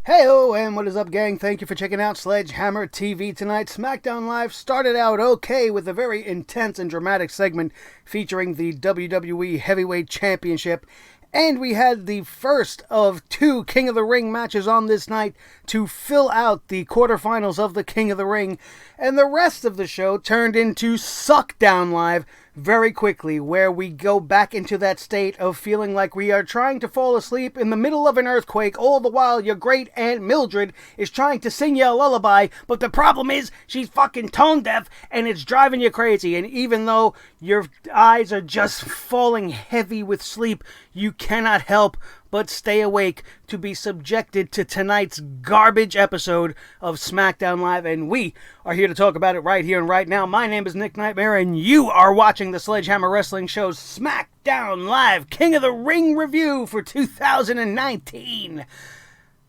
Heyo, and what is up, gang? Thank you for checking out Sledgehammer TV tonight. SmackDown Live started out okay with a very intense and dramatic segment featuring the WWE Heavyweight Championship. And we had the first of two King of the Ring matches on this night to fill out the quarterfinals of the King of the Ring. And the rest of the show turned into Suckdown Live very quickly, where we go back into that state of feeling like we are trying to fall asleep in the middle of an earthquake, all the while your great Aunt Mildred is trying to sing you a lullaby, but the problem is she's fucking tone deaf and it's driving you crazy. And even though your eyes are just falling heavy with sleep, you cannot help but stay awake to be subjected to tonight's garbage episode of SmackDown Live, and we are here to talk about it right here and right now. My name is Nick Nightmare, and you are watching the Sledgehammer Wrestling Show's SmackDown Live King of the Ring review for 2019.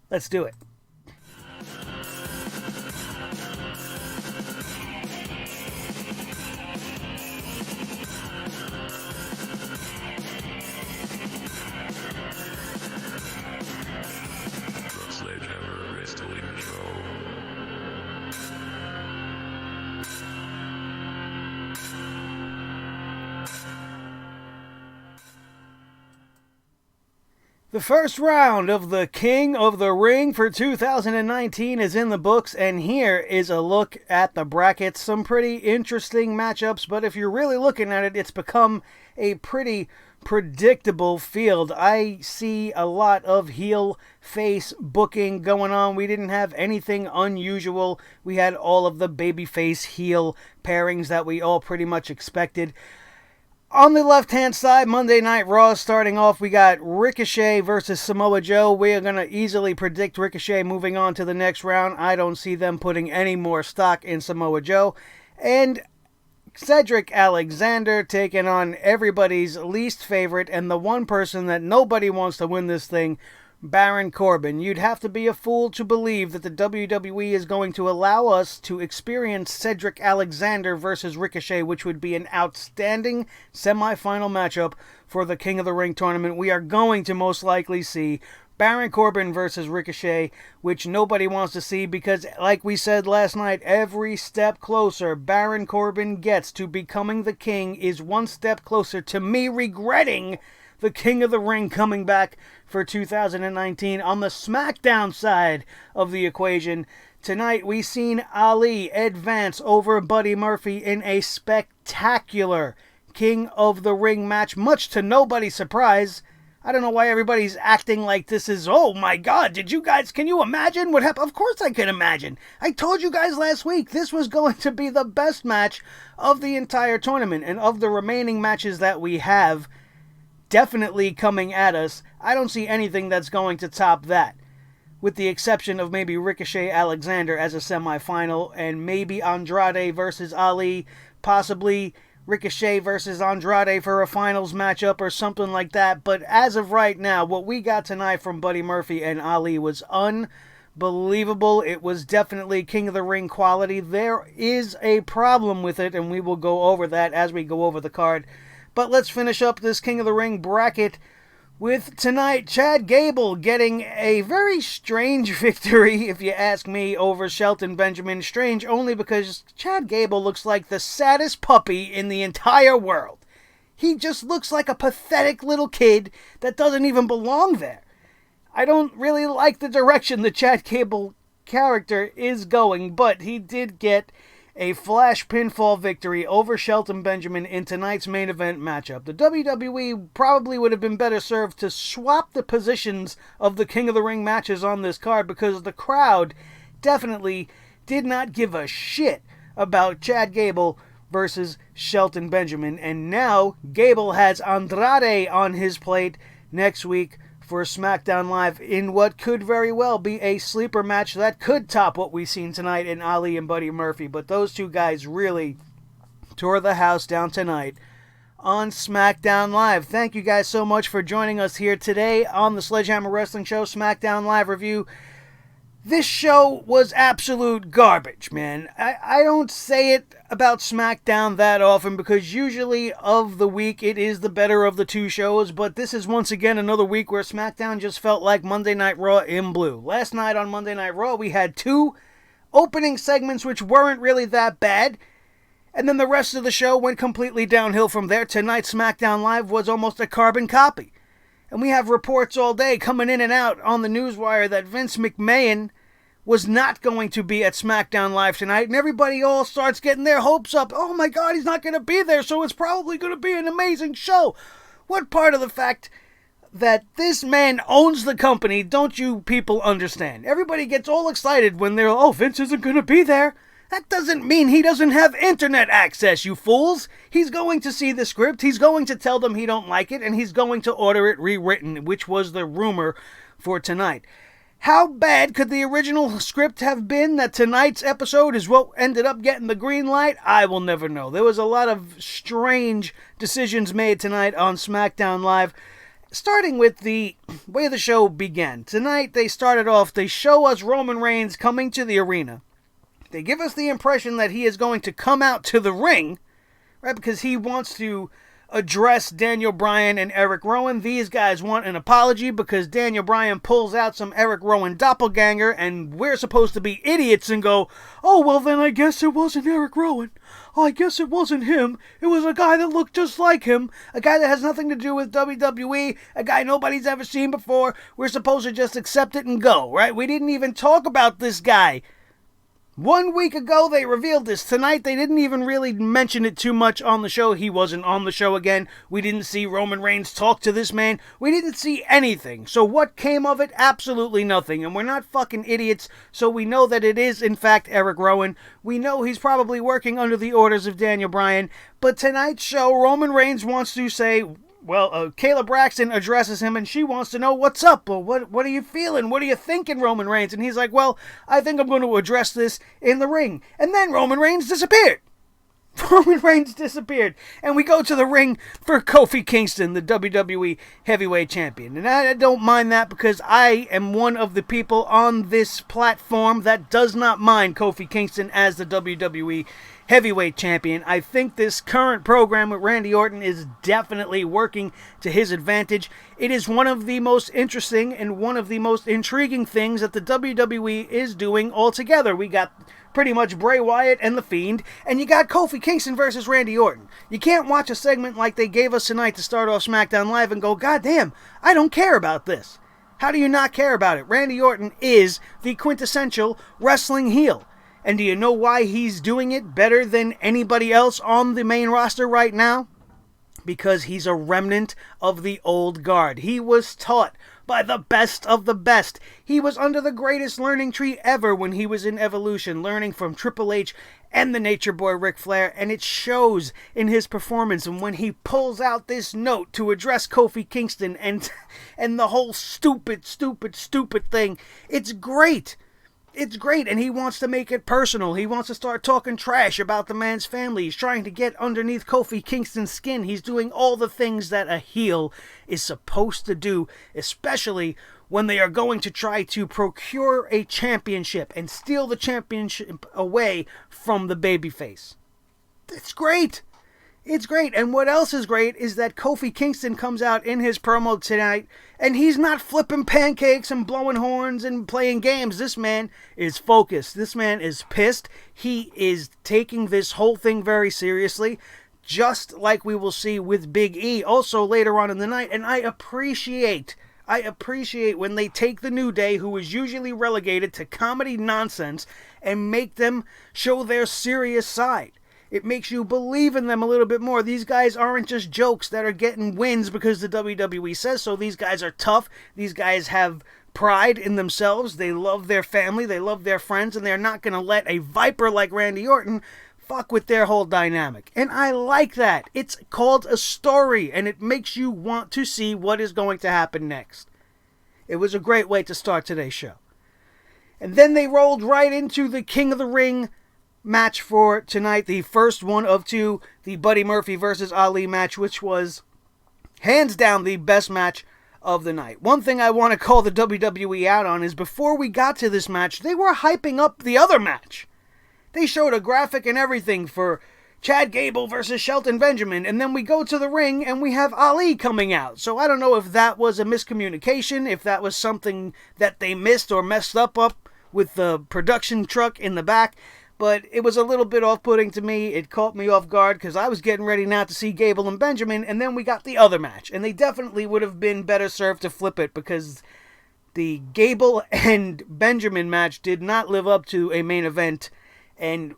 Let's do it. The first round of the King of the Ring for 2019 is in the books, and here is a look at the brackets. Some pretty interesting matchups, but if you're really looking at it, it's become a pretty predictable field. I see a lot of heel face booking going on. We didn't have anything unusual. We had all of the babyface heel pairings that we all pretty much expected. On the left-hand side, Monday Night Raw starting off, we got Ricochet versus Samoa Joe. We are going to easily predict Ricochet moving on to the next round. I don't see them putting any more stock in Samoa Joe. And Cedric Alexander taking on everybody's least favorite and the one person that nobody wants to win this thing, Baron Corbin. You'd have to be a fool to believe that the WWE is going to allow us to experience Cedric Alexander versus Ricochet, which would be an outstanding semifinal matchup for the King of the Ring tournament. We are going to most likely see Baron Corbin versus Ricochet, which nobody wants to see because, like we said last night, every step closer Baron Corbin gets to becoming the king is one step closer to me regretting the King of the Ring coming back for 2019. On the SmackDown side of the equation, tonight we've seen Ali advance over Buddy Murphy in a spectacular King of the Ring match, much to nobody's surprise. I don't know why everybody's acting like this is, oh my god, can you imagine what happened? Of course I can imagine. I told you guys last week this was going to be the best match of the entire tournament, and of the remaining matches that we have definitely coming at us, I don't see anything that's going to top that, with the exception of maybe Ricochet Alexander as a semifinal, and maybe Andrade versus Ali, possibly Ricochet versus Andrade for a finals matchup or something like that. But as of right now, what we got tonight from Buddy Murphy and Ali was unbelievable. It was definitely King of the Ring quality. There is a problem with it, and we will go over that as we go over the card. But let's finish up this King of the Ring bracket with tonight Chad Gable getting a very strange victory, if you ask me, over Shelton Benjamin. Strange only because Chad Gable looks like the saddest puppy in the entire world. He just looks like a pathetic little kid that doesn't even belong there. I don't really like the direction the Chad Gable character is going, but he did get a flash pinfall victory over Shelton Benjamin in tonight's main event matchup. The WWE probably would have been better served to swap the positions of the King of the Ring matches on this card, because the crowd definitely did not give a shit about Chad Gable versus Shelton Benjamin. And now Gable has Andrade on his plate next week for SmackDown Live in what could very well be a sleeper match that could top what we've seen tonight in Ali and Buddy Murphy. But those two guys really tore the house down tonight on SmackDown Live. Thank you guys so much for joining us here today on the Sledgehammer Wrestling Show SmackDown Live review. This show was absolute garbage, man. I don't say it about SmackDown that often because usually of the week it is the better of the two shows, but this is once again another week where SmackDown just felt like Monday Night Raw in blue. Last night on Monday Night Raw we had two opening segments which weren't really that bad, and then the rest of the show went completely downhill from there. Tonight's SmackDown Live was almost a carbon copy. And we have reports all day coming in and out on the newswire that Vince McMahon was not going to be at SmackDown Live tonight, and everybody all starts getting their hopes up. Oh my God, he's not going to be there, so it's probably going to be an amazing show. What part of the fact that this man owns the company don't you people understand? Everybody gets all excited when they're, oh, Vince isn't going to be there. That doesn't mean he doesn't have internet access, you fools. He's going to see the script, he's going to tell them he don't like it, and he's going to order it rewritten, which was the rumor for tonight. How bad could the original script have been that tonight's episode is what ended up getting the green light? I will never know. There was a lot of strange decisions made tonight on SmackDown Live, starting with the way the show began. Tonight they started off, they show us Roman Reigns coming to the arena. They give us the impression that he is going to come out to the ring, right, because he wants to address Daniel Bryan and Eric Rowan. These guys want an apology because Daniel Bryan pulls out some Eric Rowan doppelganger, and we're supposed to be idiots and go, oh, well then I guess it wasn't Eric Rowan. I guess it wasn't him. It was a guy that looked just like him. A guy that has nothing to do with WWE. A guy nobody's ever seen before. We're supposed to just accept it and go, right? We didn't even talk about this guy. 1 week ago, they revealed this. Tonight, they didn't even really mention it too much on the show. He wasn't on the show again. We didn't see Roman Reigns talk to this man. We didn't see anything. So what came of it? Absolutely nothing. And we're not fucking idiots, so we know that it is, in fact, Eric Rowan. We know he's probably working under the orders of Daniel Bryan. But tonight's show, Roman Reigns wants to say, well, Kayla Braxton addresses him, and she wants to know what's up. Well, what are you feeling? What are you thinking, Roman Reigns? And he's like, well, I think I'm going to address this in the ring. And then Roman Reigns disappeared. Roman Reigns disappeared. And we go to the ring for Kofi Kingston, the WWE Heavyweight Champion. And I don't mind that because I am one of the people on this platform that does not mind Kofi Kingston as the WWE Heavyweight Champion. I think this current program with Randy Orton is definitely working to his advantage. It is one of the most interesting and one of the most intriguing things that the WWE is doing altogether. We got pretty much Bray Wyatt and The Fiend, and you got Kofi Kingston versus Randy Orton. You can't watch a segment like they gave us tonight to start off SmackDown Live and go, God damn, I don't care about this. How do you not care about it? Randy Orton is the quintessential wrestling heel. And do you know why he's doing it better than anybody else on the main roster right now? Because he's a remnant of the old guard. He was taught by the best of the best. He was under the greatest learning tree ever when he was in Evolution, learning from Triple H and the Nature Boy Ric Flair, and it shows in his performance. And when he pulls out this note to address Kofi Kingston and the whole stupid thing, it's great. It's great, and he wants to make it personal. He wants to start talking trash about the man's family. He's trying to get underneath Kofi Kingston's skin. He's doing all the things that a heel is supposed to do, especially when they are going to try to procure a championship and steal the championship away from the babyface. It's great. It's great. And what else is great is that Kofi Kingston comes out in his promo tonight, and he's not flipping pancakes and blowing horns and playing games. This man is focused. This man is pissed. He is taking this whole thing very seriously, just like we will see with Big E also later on in the night. And I appreciate when they take the New Day, who is usually relegated to comedy nonsense, and make them show their serious side. It makes you believe in them a little bit more. These guys aren't just jokes that are getting wins because the WWE says so. These guys are tough. These guys have pride in themselves. They love their family. They love their friends. And they're not going to let a viper like Randy Orton fuck with their whole dynamic. And I like that. It's called a story. And it makes you want to see what is going to happen next. It was a great way to start today's show. And then they rolled right into the King of the Ring match for tonight, the first one of two, the Buddy Murphy versus Ali match, which was hands down the best match of the night. One thing I want to call the WWE out on is before we got to this match, they were hyping up the other match. They showed a graphic and everything for Chad Gable versus Shelton Benjamin, and then we go to the ring and we have Ali coming out. So I don't know if that was a miscommunication, if that was something that they missed or messed up with the production truck in the back, but it was a little bit off-putting to me. It caught me off guard because I was getting ready now to see Gable and Benjamin, and then we got the other match, and they definitely would have been better served to flip it because the Gable and Benjamin match did not live up to a main event, and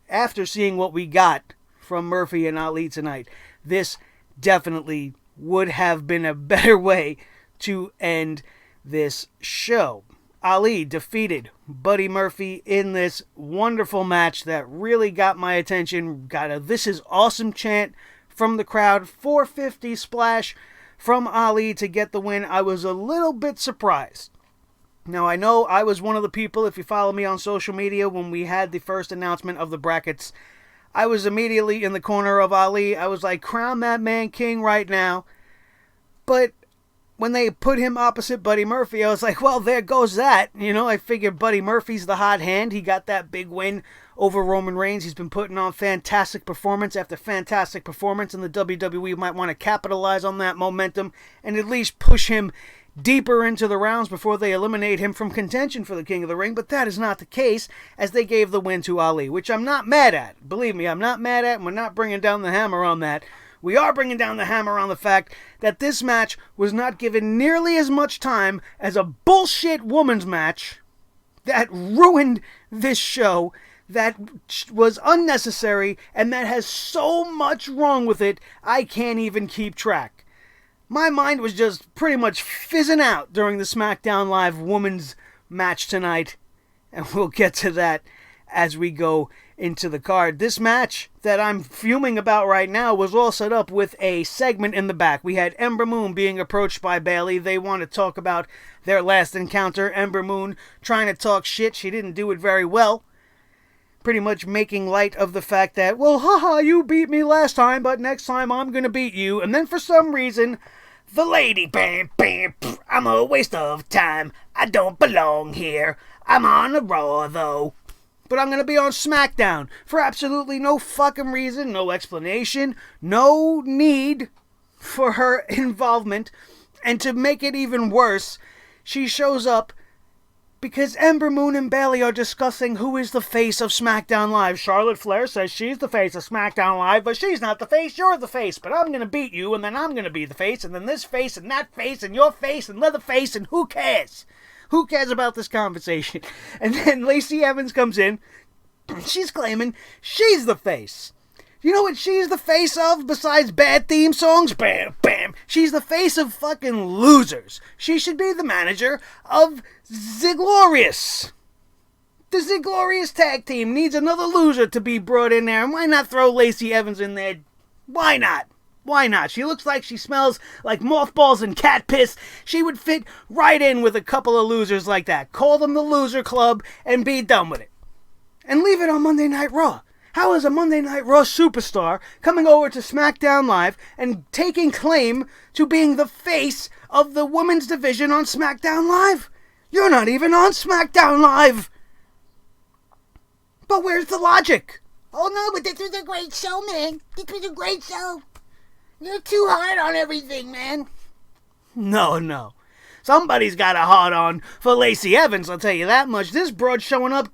after seeing what we got from Murphy and Ali tonight, this definitely would have been a better way to end this show. Ali defeated Buddy Murphy in this wonderful match that really got my attention. Got a "This is awesome" chant from the crowd. 450 splash from Ali to get the win. I was a little bit surprised. Now, I know I was one of the people, if you follow me on social media, when we had the first announcement of the brackets, I was immediately in the corner of Ali. I was like, crown that man king right now. But when they put him opposite Buddy Murphy, I was like, well, there goes that. You know, I figured Buddy Murphy's the hot hand. He got that big win over Roman Reigns. He's been putting on fantastic performance after fantastic performance, and the WWE might want to capitalize on that momentum and at least push him deeper into the rounds before they eliminate him from contention for the King of the Ring. But that is not the case, as they gave the win to Ali, which I'm not mad at. Believe me, I'm not mad at, and we're not bringing down the hammer on that. We are bringing down the hammer on the fact that this match was not given nearly as much time as a bullshit women's match that ruined this show, that was unnecessary, and that has so much wrong with it, I can't even keep track. My mind was just pretty much fizzing out during the SmackDown Live women's match tonight, and we'll get to that as we go into the card. This match that I'm fuming about right now was all set up with a segment in the back. We had Ember Moon being approached by Bayley. They want to talk about their last encounter. Ember Moon trying to talk shit. She didn't do it very well. Pretty much making light of the fact that, well, haha, you beat me last time, but next time I'm going to beat you. And then for some reason, the lady, bam, bam, I'm a waste of time. I don't belong here. I'm on a Raw, though. But I'm going to be on SmackDown for absolutely no fucking reason, no explanation, no need for her involvement. And to make it even worse, she shows up because Ember Moon and Bayley are discussing who is the face of SmackDown Live. Charlotte Flair says she's the face of SmackDown Live, but she's not the face, you're the face. But I'm going to beat you, and then I'm going to be the face, and then this face, and that face, and your face, and leather face, and who cares? Who cares about this conversation? And then Lacey Evans comes in. She's claiming she's the face. You know what she's the face of besides bad theme songs? Bam, bam. She's the face of fucking losers. She should be the manager of Ziglorious. The Ziglorious tag team needs another loser to be brought in there. And why not throw Lacey Evans in there? Why not? Why not? She looks like she smells like mothballs and cat piss. She would fit right in with a couple of losers like that. Call them the Loser Club and be done with it. And leave it on Monday Night Raw. How is a Monday Night Raw superstar coming over to SmackDown Live and taking claim to being the face of the women's division on SmackDown Live? You're not even on SmackDown Live. But where's the logic? Oh no, but this was a great show, man. This was a great show. You're too hard on everything, man. No. Somebody's got a hard on for Lacey Evans, I'll tell you that much. This broad showing up,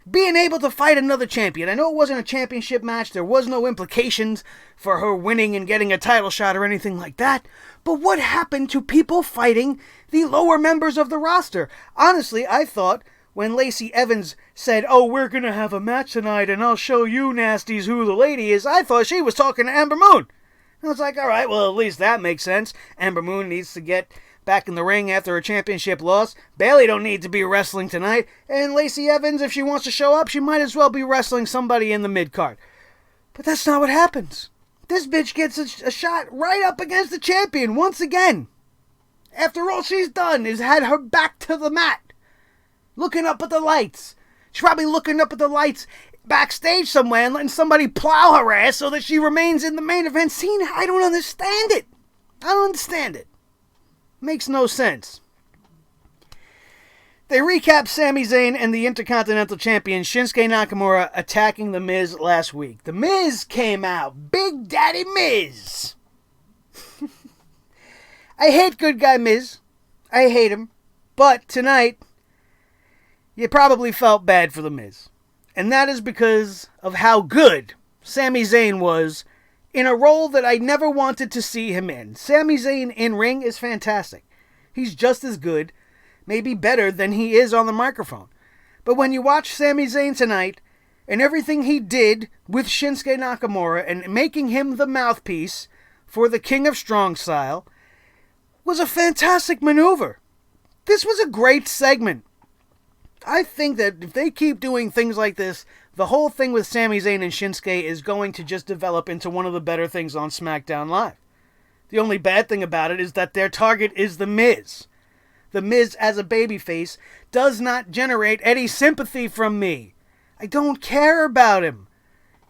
being able to fight another champion. I know it wasn't a championship match. There was no implications for her winning and getting a title shot or anything like that. But what happened to people fighting the lower members of the roster? Honestly, I thought when Lacey Evans said, oh, we're going to have a match tonight and I'll show you nasties who the lady is, I thought she was talking to Ember Moon. I was like, all right, well, at least that makes sense. Ember Moon needs to get back in the ring after a championship loss. Bayley don't need to be wrestling tonight. And Lacey Evans, if she wants to show up, she might as well be wrestling somebody in the mid-card. But that's not what happens. This bitch gets a shot right up against the champion once again. After all she's done is had her back to the mat, looking up at the lights. She's probably looking up at the lights backstage somewhere and letting somebody plow her ass so that she remains in the main event scene. I don't understand it. I don't understand it. Makes no sense. They recap Sami Zayn and the Intercontinental Champion Shinsuke Nakamura attacking The Miz last week. The Miz came out. Big Daddy Miz. I hate good guy Miz. I hate him. But tonight, you probably felt bad for The Miz. And that is because of how good Sami Zayn was in a role that I never wanted to see him in. Sami Zayn in ring is fantastic. He's just as good, maybe better than he is on the microphone. But when you watch Sami Zayn tonight, and everything he did with Shinsuke Nakamura and making him the mouthpiece for the King of Strong Style, was a fantastic maneuver. This was a great segment. I think that if they keep doing things like this, the whole thing with Sami Zayn and Shinsuke is going to just develop into one of the better things on SmackDown Live. The only bad thing about it is that their target is The Miz. The Miz, as a babyface, does not generate any sympathy from me. I don't care about him.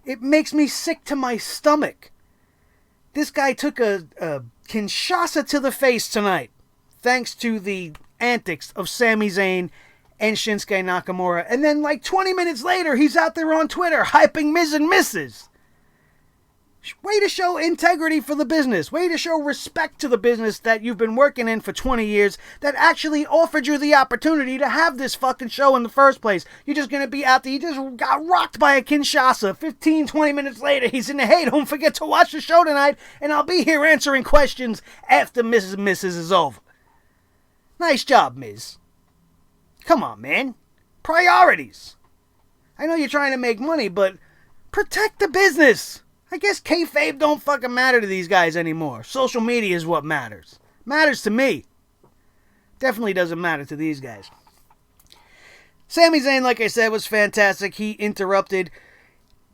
It makes me sick to my stomach. This guy took a Kinshasa to the face tonight, thanks to the antics of Sami Zayn and Shinsuke Nakamura. And then like 20 minutes later, he's out there on Twitter hyping Miz and Mrs. Way to show integrity for the business. Way to show respect to the business that you've been working in for 20 years that actually offered you the opportunity to have this fucking show in the first place. You're just going to be out there. You just got rocked by a Kinshasa. 15, 20 minutes later, he's in the, hey, don't forget to watch the show tonight, and I'll be here answering questions after Mrs. and Mrs. is over. Nice job, Miz. Come on, man. Priorities. I know you're trying to make money, but protect the business. I guess kayfabe don't fucking matter to these guys anymore. Social media is what matters. Matters to me. Definitely doesn't matter to these guys. Sami Zayn, like I said, was fantastic. He interrupted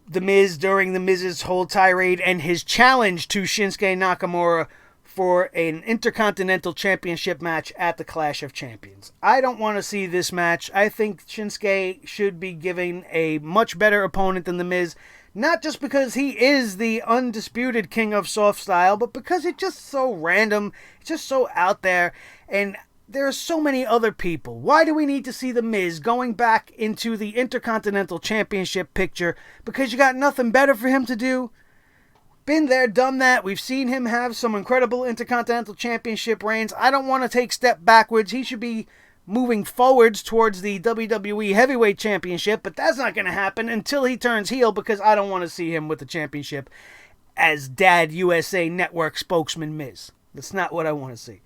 The Miz during The Miz's whole tirade and his challenge to Shinsuke Nakamura for an Intercontinental Championship match at the Clash of Champions. I don't want to see this match. I think Shinsuke should be given a much better opponent than The Miz. Not just because he is the undisputed king of soft style, but because it's just so random, it's just so out there, and there are so many other people. Why do we need to see The Miz going back into the Intercontinental Championship picture? Because you got nothing better for him to do? Been there, done that. We've seen him have some incredible Intercontinental Championship reigns. I don't want to take a step backwards. He should be moving forwards towards the WWE Heavyweight Championship, but that's not going to happen until he turns heel, because I don't want to see him with the championship as Dad USA Network spokesman Miz. That's not what I want to see.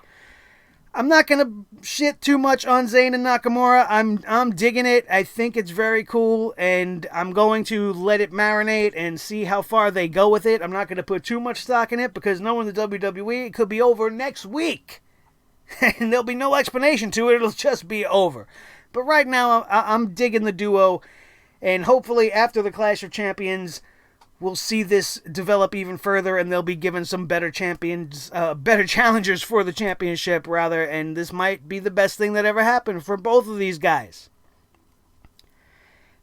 I'm not going to shit too much on Zayn and Nakamura. I'm digging it. I think it's very cool, and I'm going to let it marinate and see how far they go with it. I'm not going to put too much stock in it, because knowing the WWE, it could be over next week. And there'll be no explanation to it. It'll just be over. But right now, I'm digging the duo. And hopefully, after the Clash of Champions, we'll see this develop even further. And they'll be given some better champions, better challengers for the championship, rather. And this might be the best thing that ever happened for both of these guys.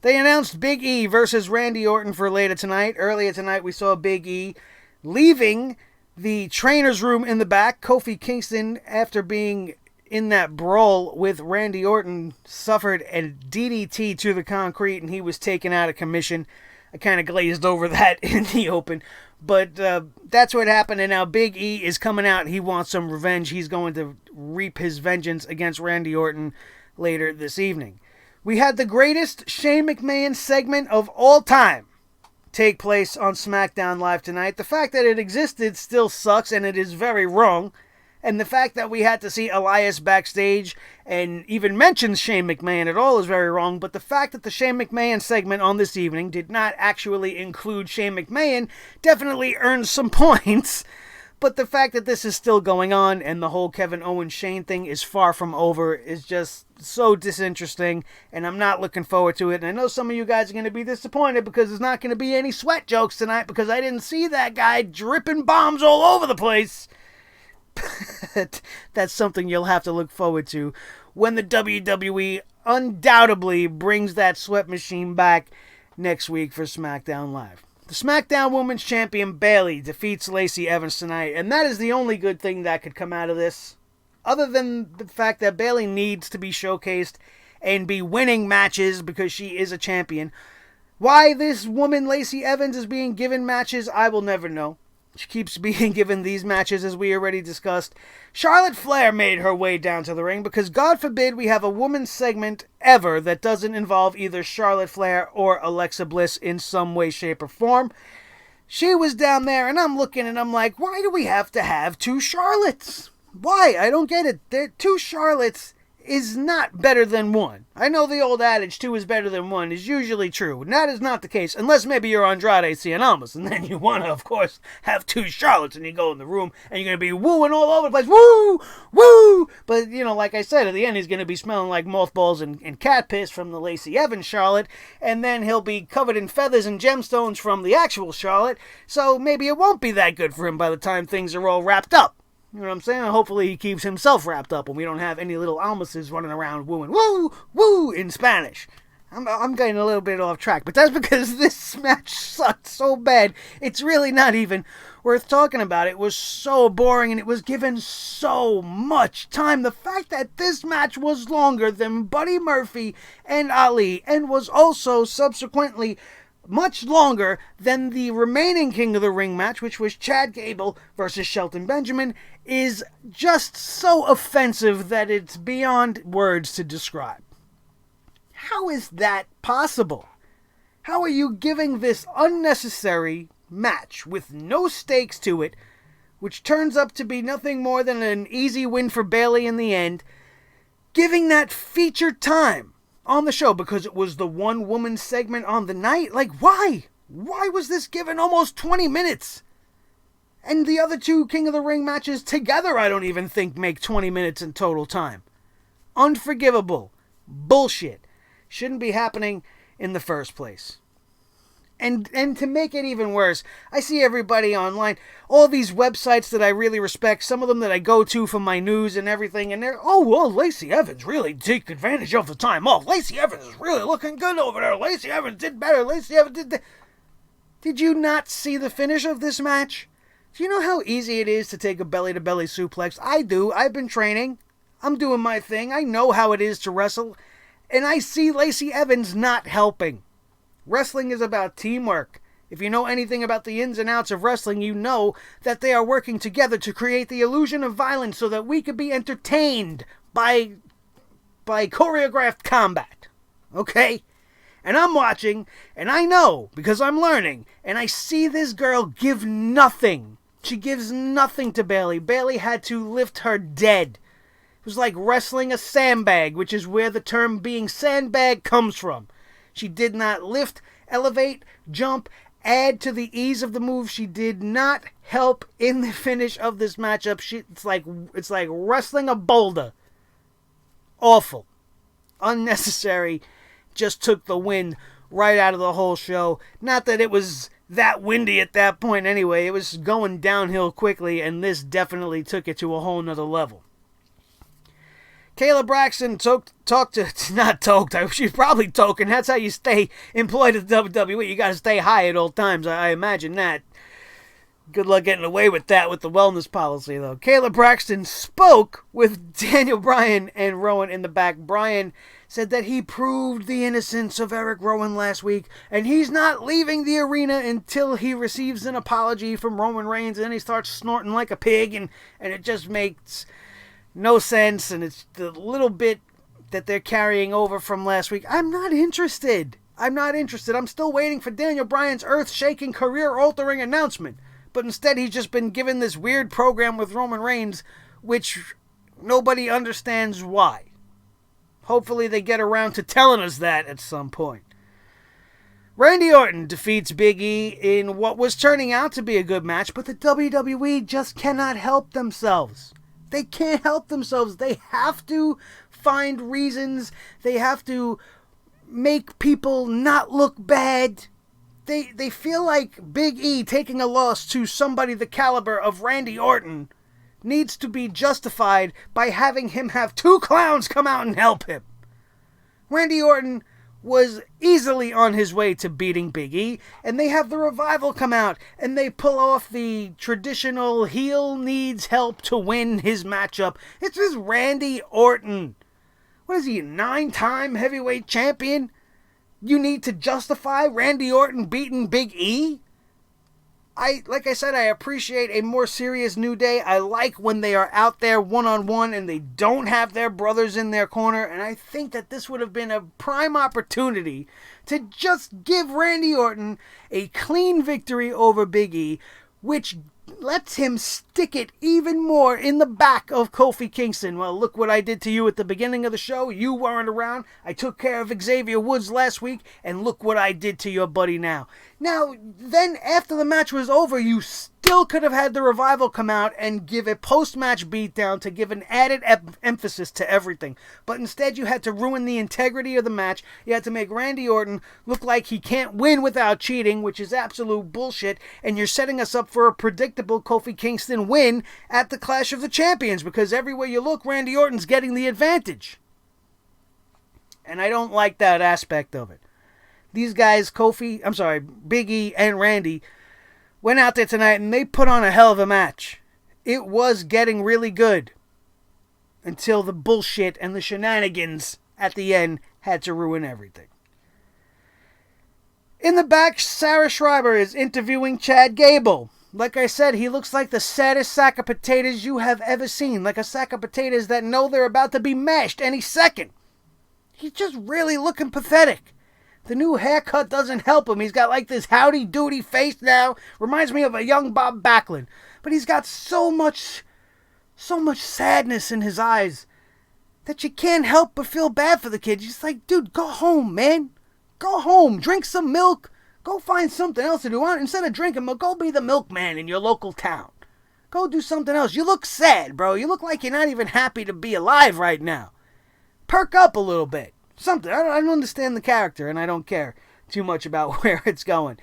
They announced Big E versus Randy Orton for later tonight. Earlier tonight, we saw Big E leaving the trainer's room in the back. Kofi Kingston, after being in that brawl with Randy Orton, suffered a DDT to the concrete, and he was taken out of commission. I kind of glazed over that in the open. But that's what happened, and now Big E is coming out. He wants some revenge. He's going to reap his vengeance against Randy Orton later this evening. We had the greatest Shane McMahon segment of all time take place on SmackDown Live tonight. The fact that it existed still sucks, and it is very wrong. And the fact that we had to see Elias backstage and even mention Shane McMahon at all is very wrong. But the fact that the Shane McMahon segment on this evening did not actually include Shane McMahon definitely earns some points. But the fact that this is still going on and the whole Kevin Owens Shane thing is far from over is just so disinteresting, and I'm not looking forward to it. And I know some of you guys are going to be disappointed because there's not going to be any sweat jokes tonight, because I didn't see that guy dripping bombs all over the place. But that's something you'll have to look forward to when the WWE undoubtedly brings that sweat machine back next week for SmackDown Live. The SmackDown Women's Champion Bayley defeats Lacey Evans tonight, and that is the only good thing that could come out of this, other than the fact that Bayley needs to be showcased and be winning matches because she is a champion. Why this woman, Lacey Evans, is being given matches, I will never know. She keeps being given these matches, as we already discussed. Charlotte Flair made her way down to the ring because, God forbid, we have a women's segment ever that doesn't involve either Charlotte Flair or Alexa Bliss in some way, shape, or form. She was down there, and I'm looking, and I'm like, why do we have to have two Charlottes? Why? I don't get it. Two Charlottes is not better than one. I know the old adage, two is better than one, is usually true. And that is not the case, unless maybe you're Andrade Cien Almas, and then you want to, of course, have two Charlottes, and you go in the room, and you're going to be wooing all over the place. Woo! Woo! But, like I said, at the end, he's going to be smelling like mothballs and cat piss from the Lacey Evans Charlotte, and then he'll be covered in feathers and gemstones from the actual Charlotte, so maybe it won't be that good for him by the time things are all wrapped up. You know what I'm saying? Hopefully he keeps himself wrapped up and we don't have any little Almases running around wooing woo, woo in Spanish. I'm getting a little bit off track, but that's because this match sucked so bad. It's really not even worth talking about. It was so boring and it was given so much time. The fact that this match was longer than Buddy Murphy and Ali and was also subsequently much longer than the remaining King of the Ring match, which was Chad Gable versus Shelton Benjamin, is just so offensive that it's beyond words to describe. How is that possible? How are you giving this unnecessary match with no stakes to it, which turns up to be nothing more than an easy win for Bayley in the end, giving that featured time on the show because it was the one woman segment on the night? Like, why? Why was this given almost 20 minutes? And the other two King of the Ring matches together, I don't even think make 20 minutes in total time. Unforgivable. Bullshit. Shouldn't be happening in the first place. And to make it even worse, I see everybody online, all these websites that I really respect, some of them that I go to for my news and everything, and they're, oh, well, Lacey Evans really took advantage of the time off. Lacey Evans is really looking good over there. Lacey Evans did better. Lacey Evans did that. Did you not see the finish of this match? Do you know how easy it is to take a belly-to-belly suplex? I do. I've been training. I'm doing my thing. I know how it is to wrestle. And I see Lacey Evans not helping. Wrestling is about teamwork. If you know anything about the ins and outs of wrestling, you know that they are working together to create the illusion of violence so that we could be entertained by choreographed combat. Okay? And I'm watching, and I know, because I'm learning, and I see this girl give nothing. She gives nothing to Bayley. Bayley had to lift her dead. It was like wrestling a sandbag, which is where the term being sandbag comes from. She did not lift, elevate, jump, add to the ease of the move. She did not help in the finish of this matchup. It's like wrestling a boulder. Awful. Unnecessary. Just took the wind right out of the whole show. Not that it was that windy at that point anyway. It was going downhill quickly, and this definitely took it to a whole nother level. Kayla Braxton she's probably token. That's how you stay employed at the WWE. You got to stay high at all times. I imagine that. Good luck getting away with that with the wellness policy, though. Kayla Braxton spoke with Daniel Bryan and Rowan in the back. Bryan said that he proved the innocence of Eric Rowan last week, and he's not leaving the arena until he receives an apology from Roman Reigns, and then he starts snorting like a pig, and it just makes no sense, and it's the little bit that they're carrying over from last week. I'm not interested. I'm still waiting for Daniel Bryan's earth-shaking, career-altering announcement. But instead, he's just been given this weird program with Roman Reigns, which nobody understands why. Hopefully they get around to telling us that at some point. Randy Orton defeats Big E in what was turning out to be a good match, but the WWE just cannot help themselves. They can't help themselves. They have to find reasons. They have to make people not look bad. They feel like Big E taking a loss to somebody the caliber of Randy Orton needs to be justified by having him have two clowns come out and help him. Randy Orton was easily on his way to beating Big E, and they have the Revival come out, and they pull off the traditional heel needs help to win his matchup. It's just Randy Orton. What is he, a 9-time heavyweight champion? You need to justify Randy Orton beating Big E? Like I said, I appreciate a more serious New Day. I like when they are out there one-on-one and they don't have their brothers in their corner. And I think that this would have been a prime opportunity to just give Randy Orton a clean victory over Big E, which lets him stick it even more in the back of Kofi Kingston. Well, look what I did to you at the beginning of the show. You weren't around. I took care of Xavier Woods last week, and look what I did to your buddy now. Now, then after the match was over, you still could have had the Revival come out and give a post-match beatdown to give an added emphasis to everything. But instead, you had to ruin the integrity of the match. You had to make Randy Orton look like he can't win without cheating, which is absolute bullshit. And you're setting us up for a predictable Kofi Kingston win at the Clash of the Champions, because everywhere you look, Randy Orton's getting the advantage. And I don't like that aspect of it. These guys, Big E and Randy, went out there tonight and they put on a hell of a match. It was getting really good until the bullshit and the shenanigans at the end had to ruin everything. In the back, Sarah Schreiber is interviewing Chad Gable. Like I said, he looks like the saddest sack of potatoes you have ever seen. Like a sack of potatoes that know they're about to be mashed any second. He's just really looking pathetic. The new haircut doesn't help him. He's got like this howdy doody face now. Reminds me of a young Bob Backlund. But he's got so much sadness in his eyes that you can't help but feel bad for the kid. You're just like, dude, go home, man. Go home. Drink some milk. Go find something else to do. Instead of drinking milk, go be the milkman in your local town. Go do something else. You look sad, bro. You look like you're not even happy to be alive right now. Perk up a little bit. Something. I don't understand the character, and I don't care too much about where it's going.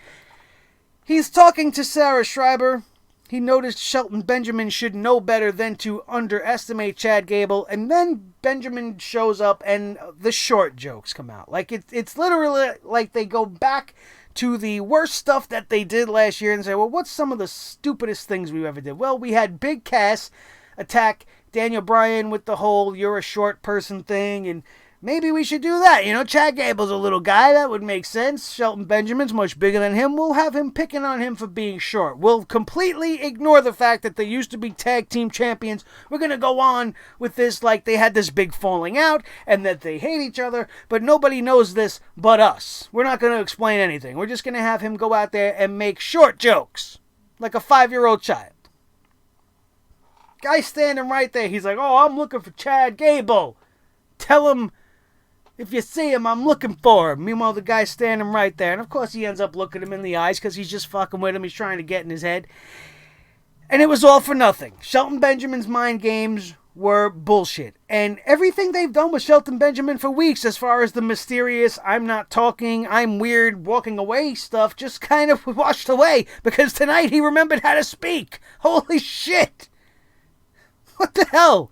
He's talking to Sarah Schreiber. He noticed Shelton Benjamin should know better than to underestimate Chad Gable, and then Benjamin shows up, and the short jokes come out. Like it's literally like they go back to the worst stuff that they did last year and say, well, what's some of the stupidest things we ever did? Well, we had Big Cass attack Daniel Bryan with the whole "you're a short person" thing, and maybe we should do that. You know, Chad Gable's a little guy. That would make sense. Shelton Benjamin's much bigger than him. We'll have him picking on him for being short. We'll completely ignore the fact that they used to be tag team champions. We're going to go on with this like they had this big falling out and that they hate each other, but nobody knows this but us. We're not going to explain anything. We're just going to have him go out there and make short jokes like a 5-year-old child. Guy standing right there. He's like, oh, I'm looking for Chad Gable. Tell him, if you see him, I'm looking for him. Meanwhile, the guy's standing right there. And, of course, he ends up looking him in the eyes because he's just fucking with him. He's trying to get in his head. And it was all for nothing. Shelton Benjamin's mind games were bullshit. And everything they've done with Shelton Benjamin for weeks, as far as the mysterious, I'm not talking, I'm weird, walking away stuff, just kind of washed away. Because tonight he remembered how to speak. Holy shit. What the hell?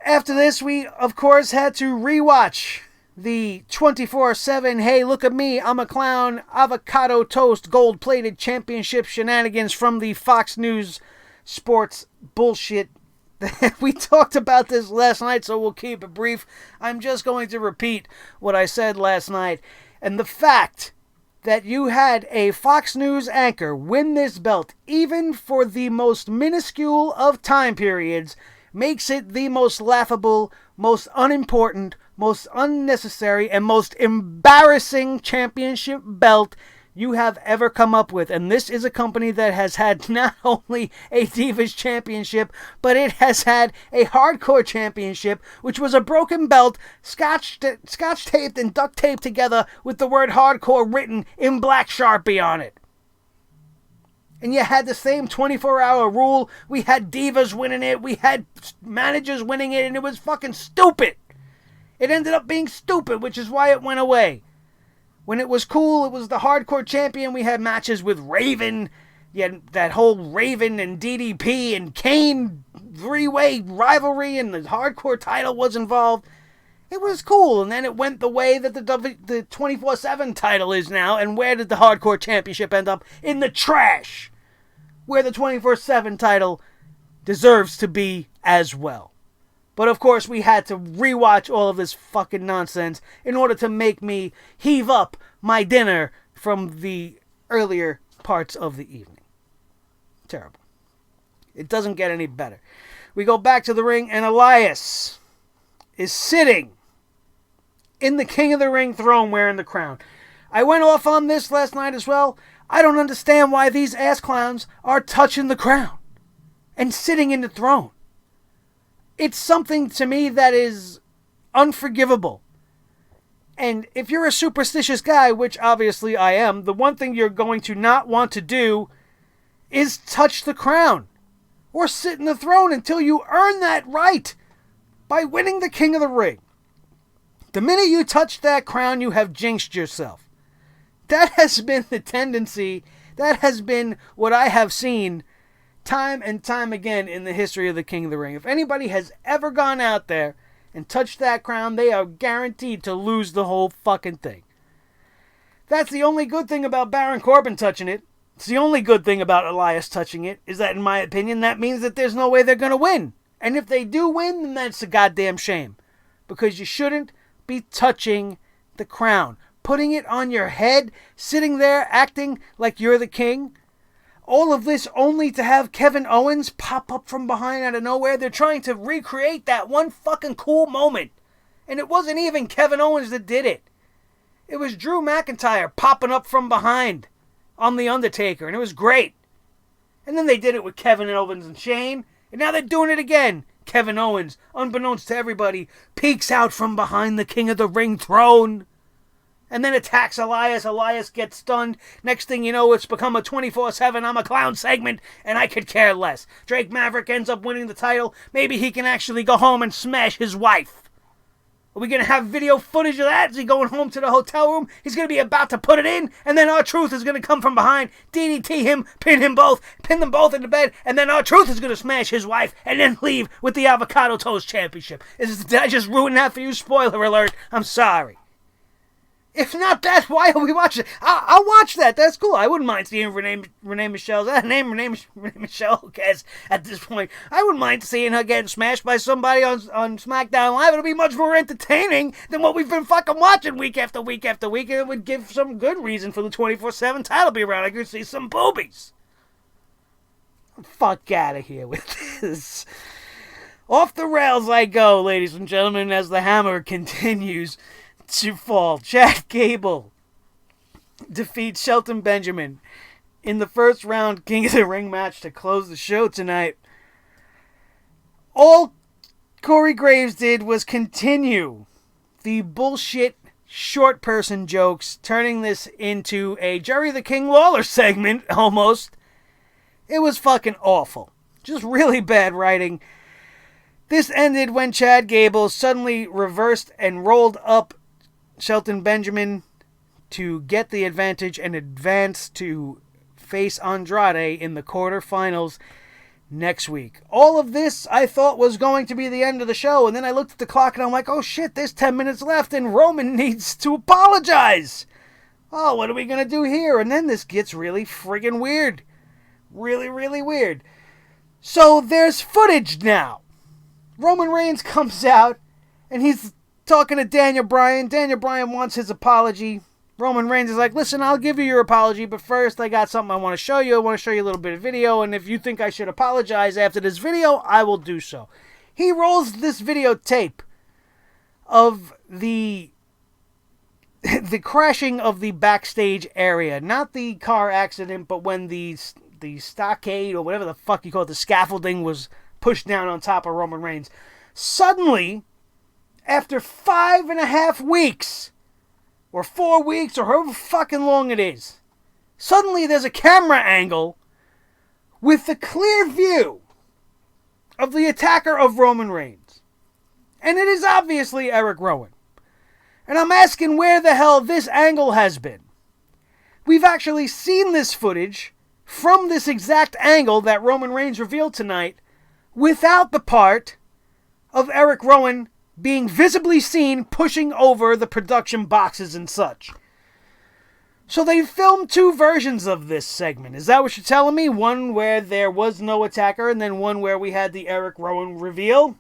After this, we, of course, had to rewatch the 24/7, hey, look at me, I'm a clown, avocado toast, gold-plated championship shenanigans from the Fox News sports bullshit. We talked about this last night, so we'll keep it brief. I'm just going to repeat what I said last night. And the fact that you had a Fox News anchor win this belt, even for the most minuscule of time periods, makes it the most laughable, most unimportant, most unnecessary, and most embarrassing championship belt you have ever come up with. And this is a company that has had not only a Divas Championship, but it has had a Hardcore Championship, which was a broken belt, scotch taped and duct taped together with the word Hardcore written in black Sharpie on it. And you had the same 24-hour rule. We had divas winning it. We had managers winning it. And it was fucking stupid. It ended up being stupid, which is why it went away. When it was cool, it was the Hardcore Champion. We had matches with Raven. You had that whole Raven and DDP and Kane three-way rivalry. And the Hardcore title was involved. It was cool. And then it went the way that the 24/7 title is now. And where did the Hardcore Championship end up? In the trash. Where the 24/7 title deserves to be as well. But of course, we had to rewatch all of this fucking nonsense in order to make me heave up my dinner from the earlier parts of the evening. Terrible. It doesn't get any better. We go back to the ring, and Elias is sitting in the King of the Ring throne wearing the crown. I went off on this last night as well. I don't understand why these ass clowns are touching the crown and sitting in the throne. It's something to me that is unforgivable. And if you're a superstitious guy, which obviously I am, the one thing you're going to not want to do is touch the crown or sit in the throne until you earn that right by winning the King of the Ring. The minute you touch that crown, you have jinxed yourself. That has been the tendency. That has been what I have seen time and time again in the history of the King of the Ring. If anybody has ever gone out there and touched that crown, they are guaranteed to lose the whole fucking thing. That's the only good thing about Baron Corbin touching it. It's the only good thing about Elias touching it, is that, in my opinion, that means that there's no way they're going to win. And if they do win, then that's a goddamn shame. Because you shouldn't be touching the crown. Putting it on your head, sitting there acting like you're the king. All of this only to have Kevin Owens pop up from behind out of nowhere. They're trying to recreate that one fucking cool moment. And it wasn't even Kevin Owens that did it. It was Drew McIntyre popping up from behind on The Undertaker. And it was great. And then they did it with Kevin Owens and Shane. And now they're doing it again. Kevin Owens, unbeknownst to everybody, peeks out from behind the King of the Ring throne. And then attacks Elias. Elias gets stunned. Next thing you know, it's become a 24/7 I'm a clown segment, and I could care less. Drake Maverick ends up winning the title. Maybe he can actually go home and smash his wife. Are we going to have video footage of that? Is he going home to the hotel room? He's going to be about to put it in, and then R-Truth is going to come from behind, DDT him, pin them both into bed, and then R-Truth is going to smash his wife, and then leave with the Avocado Toast Championship. Did I just ruin that for you? Spoiler alert. I'm sorry. If not that, why are we watching it? I'll watch that. That's cool. I wouldn't mind seeing Renee Michelle's Renee Michelle. Who cares at this point? I wouldn't mind seeing her getting smashed by somebody on SmackDown Live. It'll be much more entertaining than what we've been fucking watching week after week after week. And it would give some good reason for the 24/7 title to be around. I could see some boobies. Fuck out of here with this. Off the rails I go, ladies and gentlemen, as the hammer continues to fall. Chad Gable defeats Shelton Benjamin in the first round King of the Ring match to close the show tonight. All Corey Graves did was continue the bullshit short person jokes, turning this into a Jerry the King Lawler segment almost. It was fucking awful. Just really bad writing. This ended when Chad Gable suddenly reversed and rolled up Shelton Benjamin to get the advantage and advance to face Andrade in the quarterfinals next week. All of this I thought was going to be the end of the show, and then I looked at the clock and I'm like, oh shit, there's 10 minutes left and Roman needs to apologize. Oh, what are we going to do here? And then this gets really friggin' weird. Really, really weird. So there's footage now. Roman Reigns comes out and he's talking to Daniel Bryan. Daniel Bryan wants his apology. Roman Reigns is like, listen, I'll give you your apology, but first I got something I want to show you. I want to show you a little bit of video, and if you think I should apologize after this video, I will do so. He rolls this videotape of the crashing of the backstage area. Not the car accident, but when the stockade, or whatever the fuck you call it, the scaffolding was pushed down on top of Roman Reigns. Suddenly, after 5.5 weeks, or 4 weeks, or however fucking long it is, suddenly there's a camera angle with the clear view of the attacker of Roman Reigns. And it is obviously Eric Rowan. And I'm asking where the hell this angle has been. We've actually seen this footage from this exact angle that Roman Reigns revealed tonight without the part of Eric Rowan being visibly seen pushing over the production boxes and such. So they filmed 2 versions of this segment. Is that what you're telling me? One where there was no attacker, and then one where we had the Eric Rowan reveal?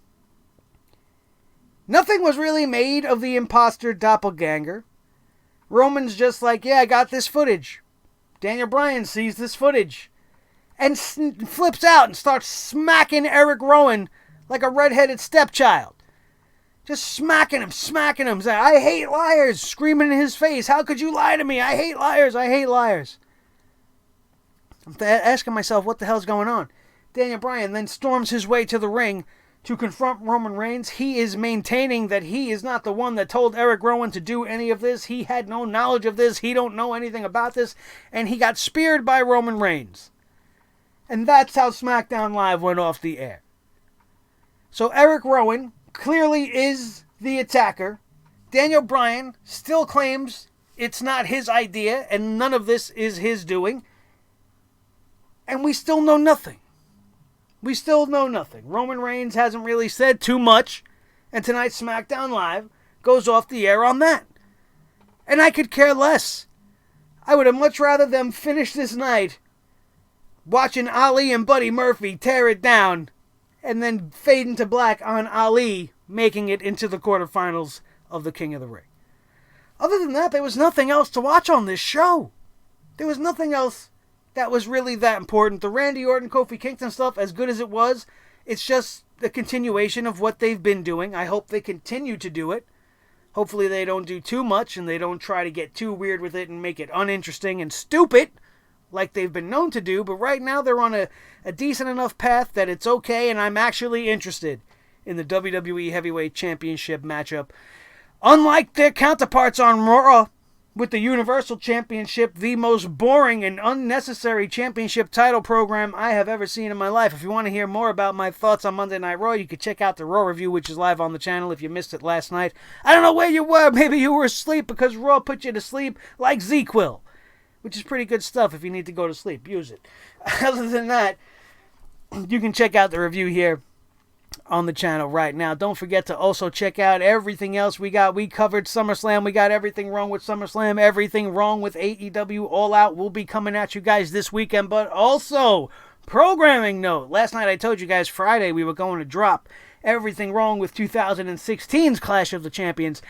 Nothing was really made of the imposter doppelganger. Roman's just like, yeah, I got this footage. Daniel Bryan sees this footage and flips out and starts smacking Eric Rowan like a redheaded stepchild. Just smacking him, saying, I hate liars, screaming in his face. How could you lie to me? I hate liars, I hate liars. I'm asking myself, what the hell's going on? Daniel Bryan then storms his way to the ring to confront Roman Reigns. He is maintaining that he is not the one that told Eric Rowan to do any of this. He had no knowledge of this. He don't know anything about this. And he got speared by Roman Reigns. And that's how SmackDown Live went off the air. So Eric Rowan clearly is the attacker. Daniel Bryan still claims it's not his idea and none of this is his doing. And we still know nothing. We still know nothing. Roman Reigns hasn't really said too much. And tonight's SmackDown Live goes off the air on that. And I could care less. I would have much rather them finish this night watching Ali and Buddy Murphy tear it down and then fade into black on Ali making it into the quarterfinals of the King of the Ring. Other than that, there was nothing else to watch on this show. There was nothing else that was really that important. The Randy Orton, Kofi Kingston stuff, as good as it was, it's just the continuation of what they've been doing. I hope they continue to do it. Hopefully they don't do too much and they don't try to get too weird with it and make it uninteresting and stupid like they've been known to do. But right now they're on a decent enough path that it's okay, and I'm actually interested in the WWE Heavyweight Championship matchup. Unlike their counterparts on Raw, with the Universal Championship, the most boring and unnecessary championship title program I have ever seen in my life. If you want to hear more about my thoughts on Monday Night Raw, you can check out the Raw review, which is live on the channel if you missed it last night. I don't know where you were. Maybe you were asleep because Raw put you to sleep like ZQL, which is pretty good stuff. If you need to go to sleep, use it. Other than that, you can check out the review here on the channel right now. Don't forget to also check out everything else we got. We covered SummerSlam. We got everything wrong with SummerSlam, everything wrong with AEW All Out. We'll be coming at you guys this weekend, but also programming note. Last night I told you guys Friday we were going to drop everything wrong with 2016's Clash of the Champions.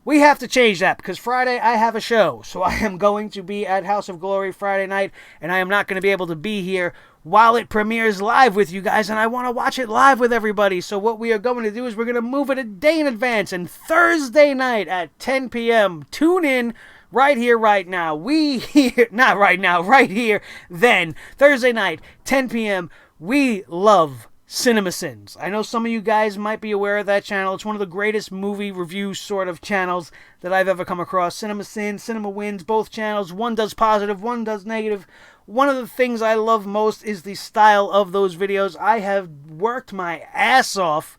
We have to change that because Friday I have a show. So I am going to be at House of Glory Friday night, and I am not going to be able to be here while it premieres live with you guys, and I want to watch it live with everybody. So what we are going to do is we're going to move it a day in advance, and Thursday night at 10 p.m., tune in right here, right now. Right here, then. Thursday night, 10 p.m., we love Cinema Sins. I know some of you guys might be aware of that channel. It's one of the greatest movie review sort of channels that I've ever come across. Cinema Sins, Cinema Wins, both channels. One does positive, one does negative. One of the things I love most is the style of those videos. I have worked my ass off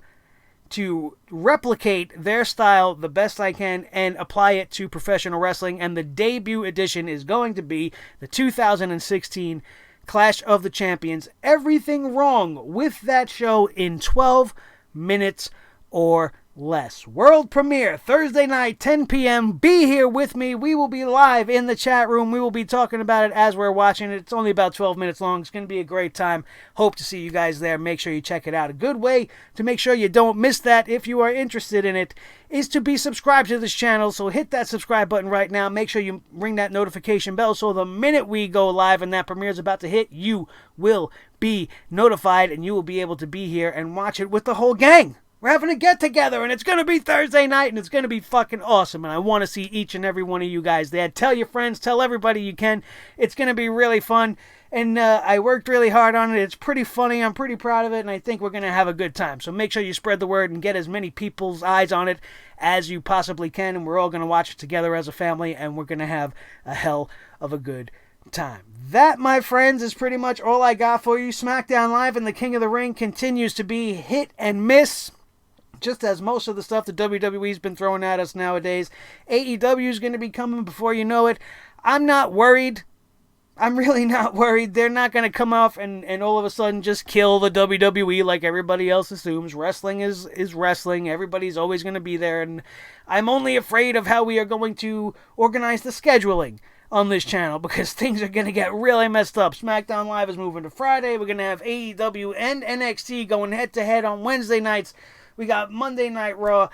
to replicate their style the best I can and apply it to professional wrestling. And the debut edition is going to be the 2016 Clash of the Champions. Everything wrong with that show in 12 minutes or less. World premiere Thursday night, 10 p.m. Be here with me. We will be live in the chat room. We will be talking about it as we're watching it. It's only about 12 minutes long. It's going to be a great time. Hope to see you guys there. Make sure you check it out. A good way to make sure you don't miss that if you are interested in it is to be subscribed to this channel. So hit that subscribe button right now. Make sure you ring that notification bell so the minute we go live and that premiere is about to hit, you will be notified and you will be able to be here and watch it with the whole gang. We're having a get-together, and it's going to be Thursday night, and it's going to be fucking awesome, and I want to see each and every one of you guys there. Tell your friends, tell everybody you can. It's going to be really fun, and I worked really hard on it. It's pretty funny. I'm pretty proud of it, and I think we're going to have a good time. So make sure you spread the word and get as many people's eyes on it as you possibly can, and we're all going to watch it together as a family, and we're going to have a hell of a good time. That, my friends, is pretty much all I got for you. SmackDown Live and the King of the Ring continues to be hit and miss, just as most of the stuff the WWE's been throwing at us nowadays. AEW is going to be coming before you know it. I'm not worried. I'm really not worried. They're not going to come off and all of a sudden just kill the WWE like everybody else assumes. Wrestling is wrestling. Everybody's always going to be there. And I'm only afraid of how we are going to organize the scheduling on this channel because things are going to get really messed up. SmackDown Live is moving to Friday. We're going to have AEW and NXT going head-to-head on Wednesday nights. We got Monday Night Raw.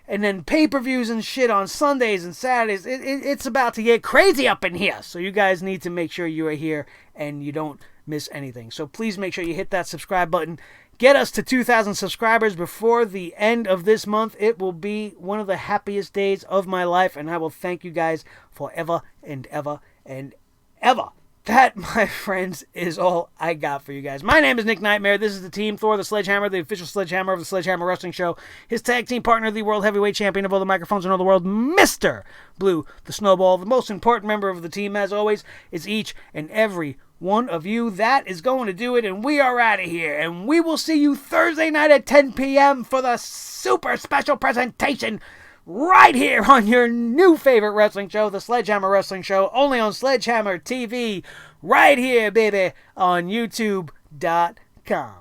And then pay-per-views and shit on Sundays and Saturdays. It's about to get crazy up in here. So you guys need to make sure you are here and you don't miss anything. So please make sure you hit that subscribe button. Get us to 2,000 subscribers before the end of this month. It will be one of the happiest days of my life. And I will thank you guys forever and ever and ever. That, my friends, is all I got for you guys. My name is Nick Nightmare. This is the team, Thor the Sledgehammer, the official Sledgehammer of the Sledgehammer Wrestling Show. His tag team partner, the World Heavyweight Champion of all the microphones in all the world, Mr. Blue the Snowball. The most important member of the team, as always, is each and every one of you. That is going to do it, and we are out of here. And we will see you Thursday night at 10 p.m. for the super special presentation right here on your new favorite wrestling show, the Sledgehammer Wrestling Show, only on Sledgehammer TV, right here, baby, on YouTube.com.